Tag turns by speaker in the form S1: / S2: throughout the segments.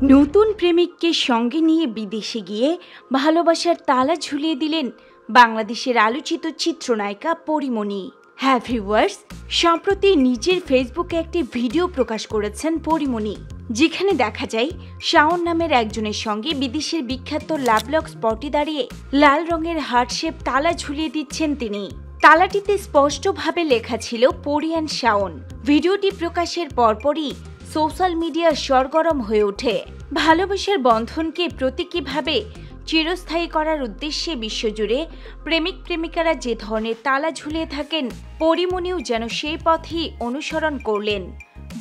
S1: নতুন প্রেমিককে সঙ্গে নিয়ে বিদেশে গিয়ে ভালোবাসার তালা ঝুলিয়ে দিলেন বাংলাদেশের আলোচিত চিত্রনায়িকা পরীমণি। হ্যাঁ ভিউয়ার্স, সম্প্রতি নিজের ফেসবুকে একটি ভিডিও প্রকাশ করেছেন পরীমণি, যেখানে দেখা যায় শাওন নামের একজনের সঙ্গে বিদেশের বিখ্যাত লাভলক স্পটে দাঁড়িয়ে লাল রঙের হার্ট শেপ তালা ঝুলিয়ে দিচ্ছেন তিনি। তালাটিতে স্পষ্টভাবে লেখা ছিল পরি অ্যান্ড শাওন। ভিডিওটি প্রকাশের পরপরই সোশ্যাল মিডিয়া সরগরম হয়ে ওঠে। ভালোবাসার বন্ধনকে প্রতীকীভাবে চিরস্থায়ী করার উদ্দেশ্যে বিশ্বজুড়ে প্রেমিক প্রেমিকারা যে ধরনের তালা ঝুলিয়ে থাকেন, পরীমণিও যেন সেই পথেই অনুসরণ করলেন।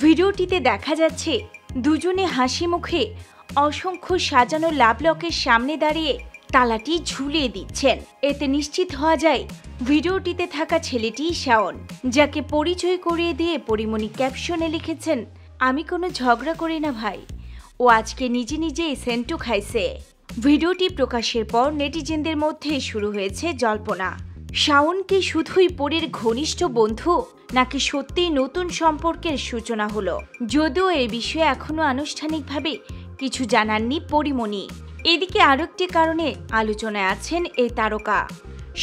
S1: ভিডিওটিতে দেখা যাচ্ছে দুজনে হাসি মুখে অসংখ্য সাজানো লাভলকের সামনে দাঁড়িয়ে তালাটি ঝুলিয়ে দিচ্ছেন। এতে নিশ্চিত হওয়া যায় ভিডিওটিতে থাকা ছেলেটি শাওন, যাকে পরিচয় করিয়ে দিয়ে পরীমণি ক্যাপশনে লিখেছেন, আমি কোনো ঝগড়া করি না ভাই, ও আজকে নিজে নিজেই সেন্টু খাইছে। ভিডিওটি প্রকাশের পর নেটিজেনদের মধ্যে শুরু হয়েছে জল্পনা। শাওন কি শুধুই পরীর ঘনিষ্ঠ বন্ধু, নাকি সত্যিই নতুন সম্পর্কের সূচনা হলো? যদিও এই বিষয়ে এখনো আনুষ্ঠানিকভাবে কিছু জানাননি পরীমণি। এদিকে আরও একটি কারণে আলোচনায় আছেন এই তারকা।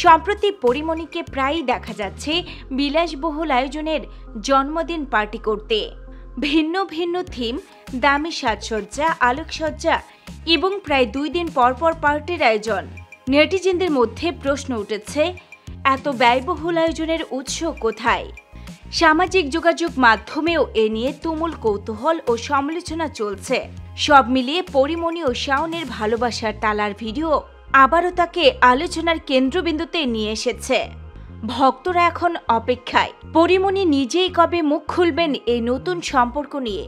S1: সম্প্রতি পরীমণিকে প্রায়ই দেখা যাচ্ছে বিলাসবহুল আয়োজনের জন্মদিন পার্টি করতে। ভিন্ন ভিন্ন থিম, দামি সাজসজ্জা, আলোকসজ্জা এবং প্রায় 2 দিন পরপর পার্টির আয়োজন। নেটিজেনদের মধ্যে প্রশ্ন উঠেছে, এত ব্যয়বহুল আয়োজনের উৎস কোথায়? সামাজিক যোগাযোগ মাধ্যমেও এ নিয়ে তুমুল কৌতূহল ও সমালোচনা চলছে। সব মিলিয়ে পরীমণি ও শাওনের ভালোবাসার তালার ভিডিও আবারও তাকে আলোচনার কেন্দ্রবিন্দুতে নিয়ে এসেছে। ভক্তরা এখন অপেক্ষায় পরীমণি নিজেই কবে মুখ খুলবেন এই নতুন সম্পর্ক নিয়ে।